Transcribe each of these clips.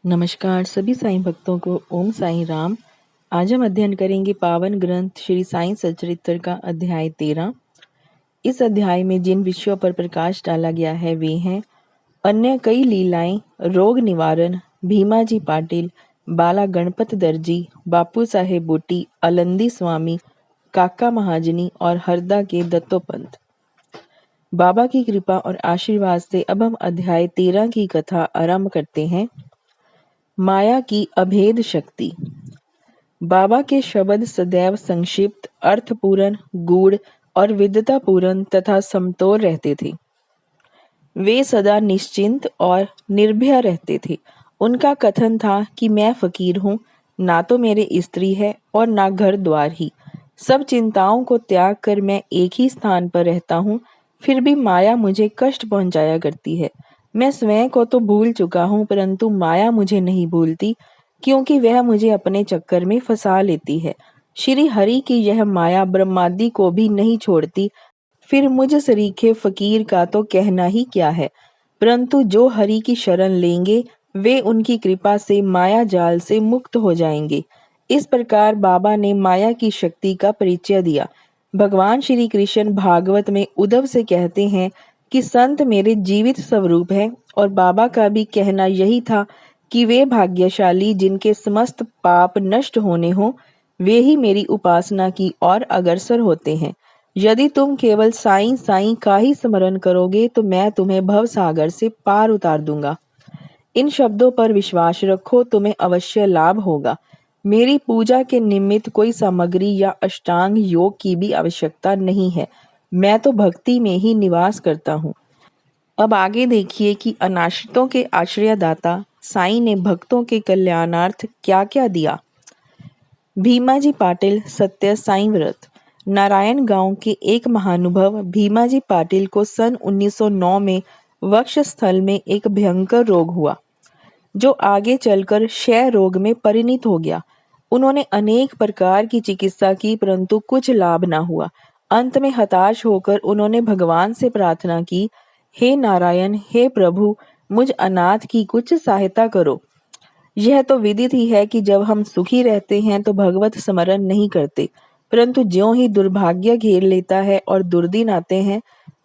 नमस्कार सभी साईं भक्तों को ओम साईं राम। आज हम अध्ययन करेंगे पावन ग्रंथ श्री साईं सच्चरित्र का अध्याय 13। इस अध्याय में जिन विषयों पर प्रकाश डाला गया है वे हैं अन्य कई लीलाएं, रोग निवारण, भीमाजी पाटिल, बाला गणपत दर्जी, बापू साहेब बुट्टी, अलंदी स्वामी, काका महाजनी और हरदा के दत्तोपंत। बाबा की कृपा और आशीर्वाद से अब हम अध्याय 13 की कथा आरंभ करते हैं। माया की अभेद शक्ति। बाबा के शब्द सदैव संक्षिप्त, अर्थपूर्ण, गूढ़ और विद्वतापूर्ण तथा समतोल रहते थे। वे सदा निश्चिंत और निर्भय रहते थे। उनका कथन था कि मैं फकीर हूँ, ना तो मेरे स्त्री है और ना घर द्वार ही। सब चिंताओं को त्याग कर मैं एक ही स्थान पर रहता हूँ, फिर भी माया मुझे कष्ट पहुँचाया करती है। मैं स्वयं को तो भूल चुका हूँ, परंतु माया मुझे नहीं भूलती, क्योंकि वह मुझे अपने चक्कर में फंसा लेती है। श्री हरि की यह माया ब्रह्मादि को भी नहीं छोड़ती, फिर मुझ सरीखे फकीर का तो कहना ही क्या है। परंतु जो हरि की शरण लेंगे वे उनकी कृपा से माया जाल से मुक्त हो जाएंगे। इस प्रकार बाबा ने माया की शक्ति का परिचय दिया। भगवान श्री कृष्ण भागवत में उद्धव से कहते हैं कि संत मेरे जीवित स्वरूप है, और बाबा का भी कहना यही था कि वे भाग्यशाली जिनके समस्त पाप नष्ट होने हों, वे ही मेरी उपासना की ओर अग्रसर होते हैं। यदि तुम केवल साईं साईं का ही स्मरण करोगे तो मैं तुम्हें भव सागर से पार उतार दूंगा। इन शब्दों पर विश्वास रखो, तुम्हें अवश्य लाभ होगा। मेरी पूजा के निमित्त कोई सामग्री या अष्टांग योग की भी आवश्यकता नहीं है। मैं तो भक्ति में ही निवास करता हूँ। अब आगे देखिए कि अनाश्रितों के आश्रयदाता साईं ने भक्तों के कल्याणार्थ क्या क्या दिया। भीमाजी पाटिल सत्य साईं व्रत। नारायण गांव के एक महानुभव भीमाजी पाटिल को सन 1909 में वक्षस्थल में एक भयंकर रोग हुआ, जो आगे चलकर क्षय रोग में परिणत हो गया। उन्होंने अनेक प्रकार की चिकित्सा की, परंतु कुछ लाभ न हुआ। अंत में हताश होकर उन्होंने भगवान से प्रार्थना की, हे नारायण, हे प्रभु, मुझ अनाथ की कुछ सहायता करो। यह तो विदित ही है कि जब हम सुखी रहते हैं तो भगवत स्मरण नहीं करते, परंतु ज्यों ही दुर्भाग्य घेर लेता है और दुर्दिन आते हैं,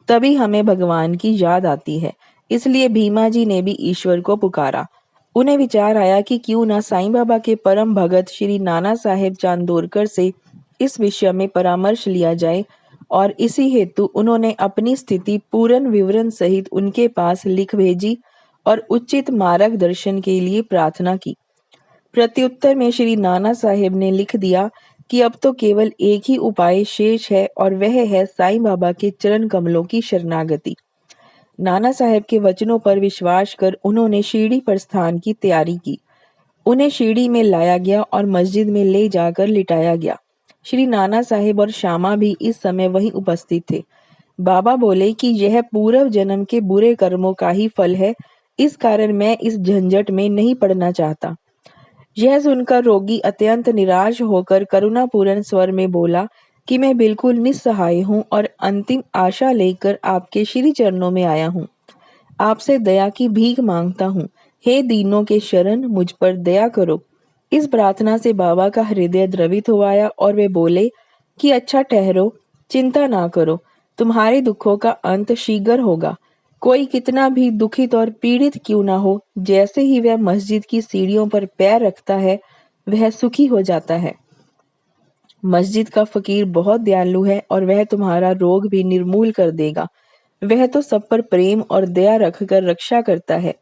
तभी हमें भगवान की याद आती है। इसलिए भीमा जी ने भी ईश्वर को पुकारा। उन्हें विचार आया कि क्यों न साईं बाबा के परम भगत श्री नाना साहेब चांदोरकर से इस विषय में परामर्श लिया जाए, और इसी हेतु उन्होंने अपनी स्थिति पूर्ण विवरण सहित उनके पास लिख भेजी और उचित मार्गदर्शन के लिए प्रार्थना की। प्रत्युत्तर में श्री नाना साहेब ने लिख दिया कि अब तो केवल एक ही उपाय शेष है, और वह है साईं बाबा के चरण कमलों की शरणागति। नाना साहेब के वचनों पर विश्वास कर उन्होंने शिरडी प्रस्थान की तैयारी की। उन्हें शिरडी में लाया गया और मस्जिद में ले जाकर लिटाया गया। श्री नाना साहेब और श्यामा भी इस समय वहीं उपस्थित थे। बाबा बोले कि यह पूर्व जन्म के बुरे कर्मों का ही फल है, इस कारण मैं इस झंझट में नहीं पड़ना चाहता। यह सुनकर रोगी अत्यंत निराश होकर करुणापूर्ण स्वर में बोला कि मैं बिल्कुल निस्सहाय हूँ और अंतिम आशा लेकर आपके श्री चरणों में आया हूँ। आपसे दया की भीख मांगता हूँ। हे दीनों के शरण, मुझ पर दया करो। इस प्रार्थना से बाबा का हृदय द्रवित हो आया और वे बोले कि अच्छा ठहरो, चिंता ना करो, तुम्हारे दुखों का अंत शीघ्र होगा। कोई कितना भी दुखित और पीड़ित क्यों ना हो, जैसे ही वह मस्जिद की सीढ़ियों पर पैर रखता है वह सुखी हो जाता है। मस्जिद का फकीर बहुत दयालु है और वह तुम्हारा रोग भी निर्मूल कर देगा। वह तो सब पर प्रेम और दया रखकर रक्षा करता है।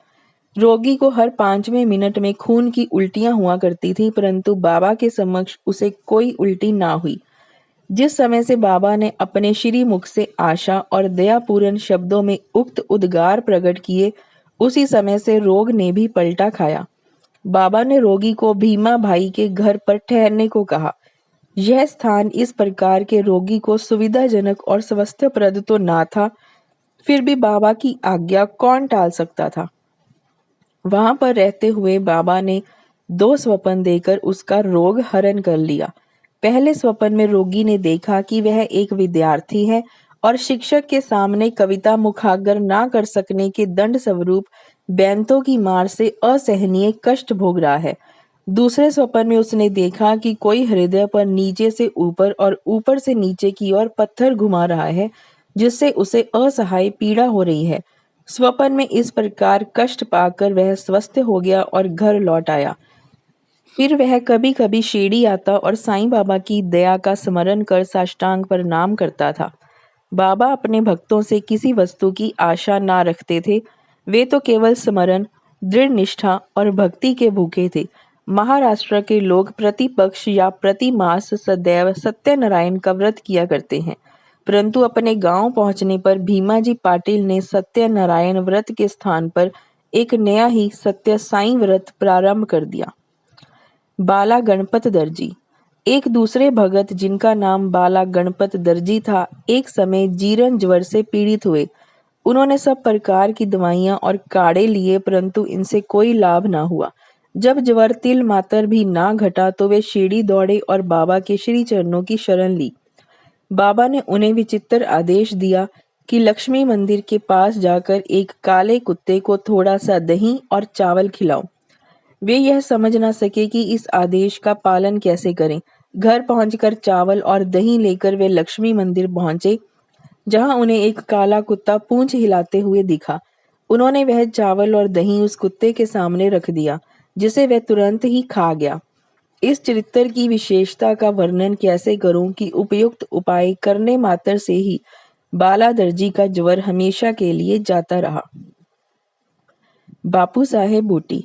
रोगी को हर 5वें मिनट में खून की उल्टियां हुआ करती थी, परंतु बाबा के समक्ष उसे कोई उल्टी ना हुई। जिस समय से बाबा ने अपने श्री मुख से आशा और दयापूर्ण शब्दों में उक्त उद्गार प्रकट किए, उसी समय से रोग ने भी पलटा खाया। बाबा ने रोगी को भीमा भाई के घर पर ठहरने को कहा। यह स्थान इस प्रकार के रोगी को सुविधाजनक और स्वास्थ्यप्रद तो ना था, फिर भी बाबा की आज्ञा कौन टाल सकता था। वहां पर रहते हुए बाबा ने 2 स्वप्न देकर उसका रोग हरण कर लिया। पहले स्वप्न में रोगी ने देखा कि वह एक विद्यार्थी है और शिक्षक के सामने कविता मुखाग्र ना कर सकने के दंड स्वरूप बैंतों की मार से असहनीय कष्ट भोग रहा है। दूसरे स्वप्न में उसने देखा कि कोई हृदय पर नीचे से ऊपर और ऊपर से नीचे की ओर पत्थर घुमा रहा है, जिससे उसे असहाय पीड़ा हो रही है। स्वप्न में इस प्रकार कष्ट पाकर वह स्वस्थ हो गया और घर लौट आया। फिर वह कभी कभी शिरडी आता और साईं बाबा की दया का स्मरण कर साष्टांग प्रणाम करता था। बाबा अपने भक्तों से किसी वस्तु की आशा ना रखते थे। वे तो केवल स्मरण, दृढ़ निष्ठा और भक्ति के भूखे थे। महाराष्ट्र के लोग प्रतिपक्ष या प्रति मास सदैव सत्यनारायण का व्रत किया करते हैं, परंतु अपने गांव पहुंचने पर भीमाजी पाटिल ने सत्यनारायण व्रत के स्थान पर एक नया ही सत्य साईं व्रत प्रारंभ कर दिया। बाला गणपत दर्जी। एक दूसरे भगत जिनका नाम बाला गणपत दर्जी था, एक समय जीर्ण ज्वर से पीड़ित हुए। उन्होंने सब प्रकार की दवाइयां और काढ़े लिए, परंतु इनसे कोई लाभ ना हुआ। जब ज्वर तिल मात्र भी ना घटा तो वे शिरडी दौड़े और बाबा के श्री चरणों की शरण ली। बाबा ने उन्हें विचित्र आदेश दिया कि लक्ष्मी मंदिर के पास जाकर एक काले कुत्ते को थोड़ा सा दही और चावल खिलाओ। वे यह समझ ना सके कि इस आदेश का पालन कैसे करें। घर पहुंचकर चावल और दही लेकर वे लक्ष्मी मंदिर पहुंचे, जहां उन्हें एक काला कुत्ता पूंछ हिलाते हुए दिखा। उन्होंने वह चावल और दही उस कुत्ते के सामने रख दिया, जिसे वह तुरंत ही खा गया। इस चरित्र की विशेषता का वर्णन कैसे करूं कि उपयुक्त उपाय करने मात्र से ही बाला दर्जी का ज्वर हमेशा के लिए जाता रहा। बापू साहेब बूटी।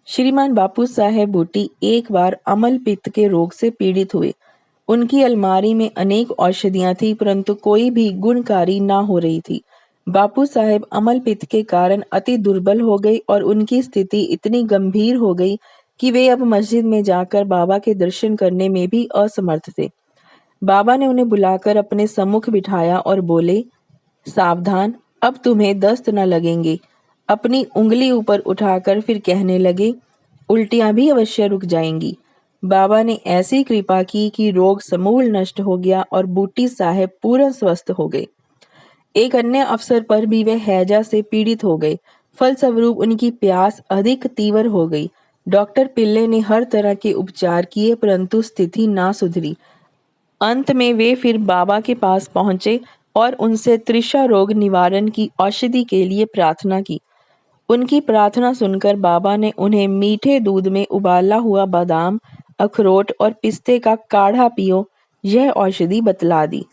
श्रीमान बापू साहेब बूटी एक बार अमल पित्त के रोग से पीड़ित हुए। उनकी अलमारी में अनेक औषधियां थी, परंतु कोई भी गुणकारी ना हो रही थी। बापू साहेब अमल पित्त के कारण अति दुर्बल हो गई और उनकी स्थिति इतनी गंभीर हो गई कि वे अब मस्जिद में जाकर बाबा के दर्शन करने में भी असमर्थ थे। बाबा ने उन्हें बुलाकर अपने सम्मुख बिठाया और बोले, सावधान, अब तुम्हें दस्त न लगेंगे। अपनी उंगली ऊपर उठाकर फिर कहने लगे, उल्टियां भी अवश्य रुक जाएंगी। बाबा ने ऐसी कृपा की कि रोग समूल नष्ट हो गया और बूटी साहब पूर्ण स्वस्थ हो गए। एक अन्य अवसर पर भी वे हैजा से पीड़ित हो गए। फलस्वरूप उनकी प्यास अधिक तीव्र हो गई। डॉक्टर पिल्ले ने हर तरह के उपचार किए, परंतु स्थिति ना सुधरी। अंत में वे फिर बाबा के पास पहुंचे और उनसे तृषा रोग निवारण की औषधि के लिए प्रार्थना की। उनकी प्रार्थना सुनकर बाबा ने उन्हें मीठे दूध में उबाला हुआ बादाम, अखरोट और पिस्ते का काढ़ा पियो, यह औषधि बतला दी।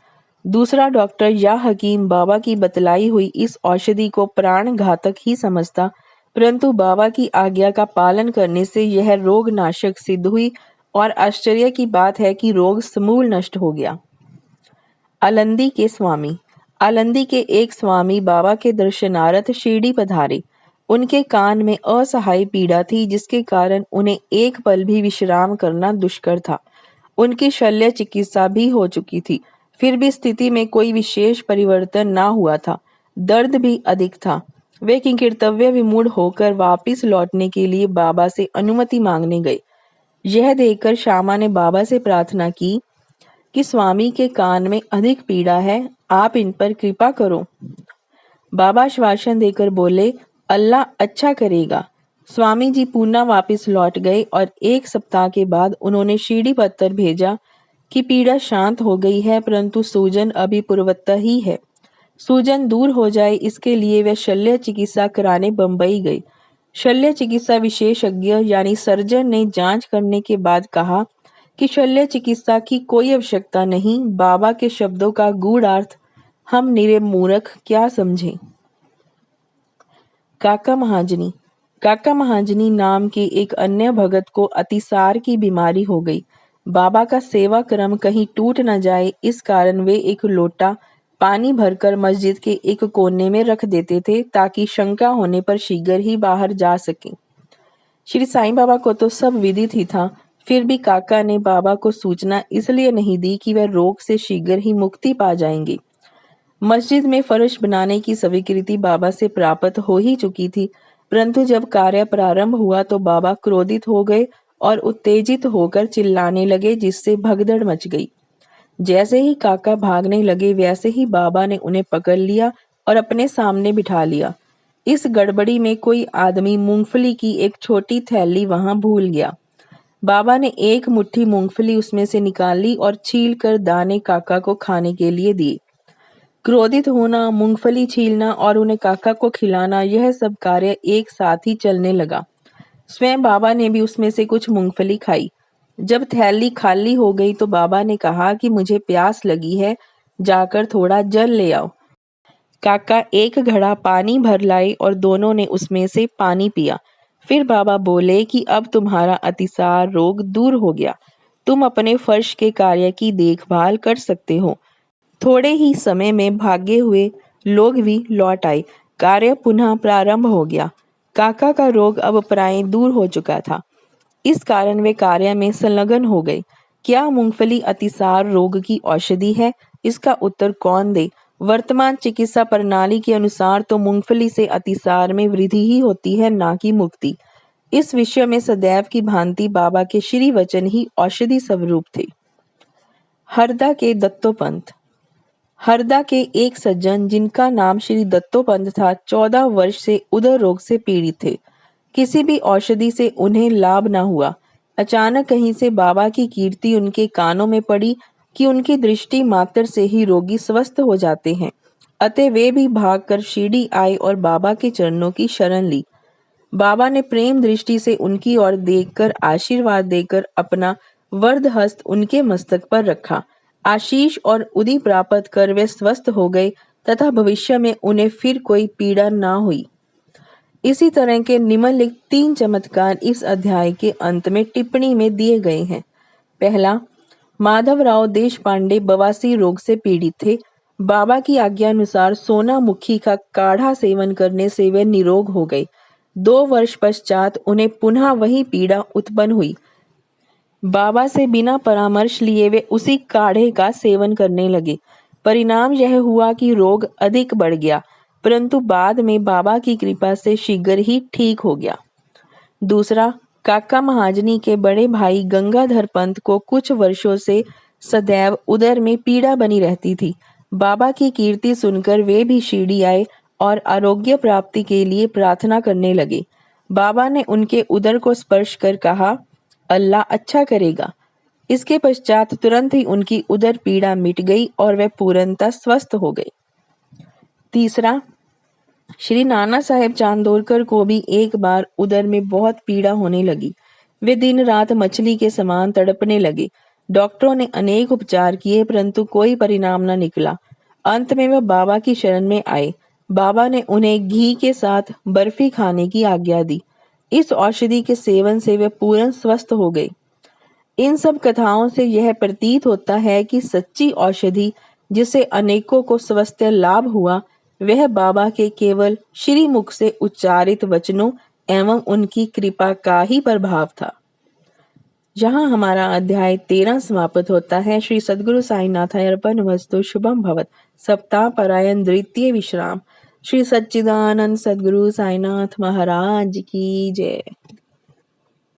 दूसरा डॉक्टर या हकीम बाबा की बतलाई हुई इस औषधि को प्राण घातक ही समझता, परंतु बाबा की आज्ञा का पालन करने से यह रोग नाशक सिद्ध हुई और आश्चर्य की बात है कि रोग समूल नष्ट हो गया। आलंदी के स्वामी। आलंदी के एक स्वामी बाबा के दर्शनार्थ शिरडी पधारे। उनके कान में असहाय पीड़ा थी, जिसके कारण उन्हें एक पल भी विश्राम करना दुष्कर था। उनकी शल्य चिकित्सा भी हो चुकी थी, फिर भी स्थिति में कोई विशेष परिवर्तन ना हुआ था। दर्द भी अधिक था। वे किंकर्तव्य विमूढ़ होकर वापिस लौटने के लिए बाबा से अनुमति मांगने गए। यह देखकर श्यामा ने बाबा से प्रार्थना की कि स्वामी के कान में अधिक पीड़ा है, आप इन पर कृपा करो। बाबा आश्वासन देकर बोले, अल्लाह अच्छा करेगा। स्वामी जी पूना वापस लौट गए और एक सप्ताह के बाद उन्होंने शिरडी पत्र भेजा कि पीड़ा शांत हो गई है, परंतु सूजन अभी पूर्ववत ही है। सूजन दूर हो जाए इसके लिए वे शल्य चिकित्सा कराने बंबई गए। शल्य चिकित्सा विशेषज्ञ यानी सर्जन ने जांच करने के बाद कहा कि शल्य चिकित्सा की कोई आवश्यकता नहीं। बाबा के शब्दों का गूढ़ार्थ हम निरे मूर्ख क्या समझें। काका महाजनी। काका महाजनी नाम के एक अन्य भगत को अतिसार की बीमारी हो गई। बाबा का सेवा क्रम कहीं टूट न जाए, इस कारण वे एक लोटा पानी भरकर मस्जिद के एक कोने में रख देते थे, ताकि शंका होने पर शीघ्र ही बाहर जा सकें। श्री साईं बाबा को तो सब विदित ही था, फिर भी काका ने बाबा को सूचना इसलिए नहीं दी कि वह रोग से शीघ्र ही मुक्ति पा जाएंगे। मस्जिद में फर्श बनाने की स्वीकृति बाबा से प्राप्त हो ही चुकी थी, परंतु जब कार्य प्रारंभ हुआ तो बाबा क्रोधित हो गए और उत्तेजित होकर चिल्लाने लगे, जिससे भगदड़ मच गई। जैसे ही काका भागने लगे, वैसे ही बाबा ने उन्हें पकड़ लिया और अपने सामने बिठा लिया। इस गड़बड़ी में कोई आदमी मूंगफली की एक छोटी थैली वहां भूल गया। बाबा ने एक मुट्ठी मूंगफली उसमें से निकाली और छील कर दाने काका को खाने के लिए दिए। क्रोधित होना, मूंगफली छीलना और उन्हें काका को खिलाना, यह सब कार्य एक साथ ही चलने लगा। स्वयं बाबा ने भी उसमें से कुछ मूंगफली खाई। जब थैली खाली हो गई तो बाबा ने कहा कि मुझे प्यास लगी है, जाकर थोड़ा जल ले आओ। काका एक घड़ा पानी भर लाए और दोनों ने उसमें से पानी पिया। फिर बाबा बोले कि अब तुम्हारा अतिसार रोग दूर हो गया, तुम अपने फर्श के कार्य की देखभाल कर सकते हो। थोड़े ही समय में भागे हुए लोग भी लौट आए। कार्य पुनः प्रारंभ हो गया। काका का रोग अब प्राय दूर हो चुका था। इस कारण वे कार्य में संलग्न हो गए। क्या मूंगफली अतिसार रोग की औषधि है? इसका उत्तर कौन दे? वर्तमान चिकित्सा प्रणाली के अनुसार तो मूंगफली से अतिसार में वृद्धि ही होती है, ना कि मुक्ति। इस विषय में सदैव की भांति बाबा के श्री वचन ही औषधि स्वरूप थे। हरदा के दत्तोपंत। हरदा के एक सज्जन जिनका नाम श्री दत्तोपंत था, 14 वर्ष से उदर रोग से पीड़ित थे। किसी भी औषधि से उन्हें लाभ न हुआ। अचानक कहीं से बाबा की कीर्ति उनके कानों में पड़ी कि उनकी दृष्टि मात्र से ही रोगी स्वस्थ हो जाते हैं। अतः वे भी भागकर शिरडी आए और बाबा के चरणों की शरण ली। बाबा ने प्रेम दृष्टि से उनकी ओर देखकर आशीर्वाद देकर अपना वरद हस्त उनके मस्तक पर रखा। आशीष और उदी प्राप्त कर वे स्वस्थ हो गए तथा भविष्य में उन्हें फिर कोई पीड़ा न हुई। इसी तरह के निम्नलिखित 3 चमत्कार इस अध्याय के अंत में टिप्पणी में दिए गए हैं। पहला, माधवराव देशपांडे बवासीर रोग से पीड़ित थे। बाबा की आज्ञा अनुसार सोना मुखी का काढ़ा सेवन करने से वे निरोग हो गए। 2 वर्ष पश्चात उन्हें पुनः वही पीड़ा उत्पन्न हुई। बाबा से बिना परामर्श लिए वे उसी काढ़े का सेवन करने लगे। परिणाम यह हुआ कि रोग अधिक बढ़ गया, परंतु बाद में बाबा की कृपा से शीघ्र ही ठीक हो गया। दूसरा, काका महाजनी के बड़े भाई गंगाधर पंत को कुछ वर्षों से सदैव उदर में पीड़ा बनी रहती थी। बाबा की कीर्ति सुनकर वे भी शिरडी आए और आरोग्य प्राप्ति के लिए प्रार्थना करने लगे। बाबा ने उनके उदर को स्पर्श कर कहा, अल्लाह अच्छा करेगा। इसके पश्चात तुरंत ही उनकी उदर पीड़ा मिट गई और वे पूर्णतः स्वस्थ हो गए। तीसरा, श्री नाना साहेब चांदोरकर को भी एक बार उदर में बहुत पीड़ा होने लगी। वे दिन रात मछली के समान तड़पने लगे। डॉक्टरों ने अनेक उपचार किए, परंतु कोई परिणाम न निकला। अंत में वे बाबा की शरण में आए। बाबा ने उन्हें घी के साथ बर्फी खाने की आज्ञा दी। इस औषधि के सेवन से वे पूर्ण स्वस्थ हो गए। इन सब कथाओं से यह प्रतीत होता है कि सच्ची औषधि जिसे अनेकों को स्वास्थ्य लाभ हुआ, वह बाबा के केवल श्री मुख से उच्चारित वचनों एवं उनकी कृपा का ही प्रभाव था। यहाँ हमारा अध्याय 13 समाप्त होता है। श्री सद्गुरु साईनाथाय अर्पणमस्तु। शुभम भवत। सप्ताह परायण द्वितीय विश्राम। श्री सच्चिदानंद सद्गुरु साईनाथ महाराज की जय।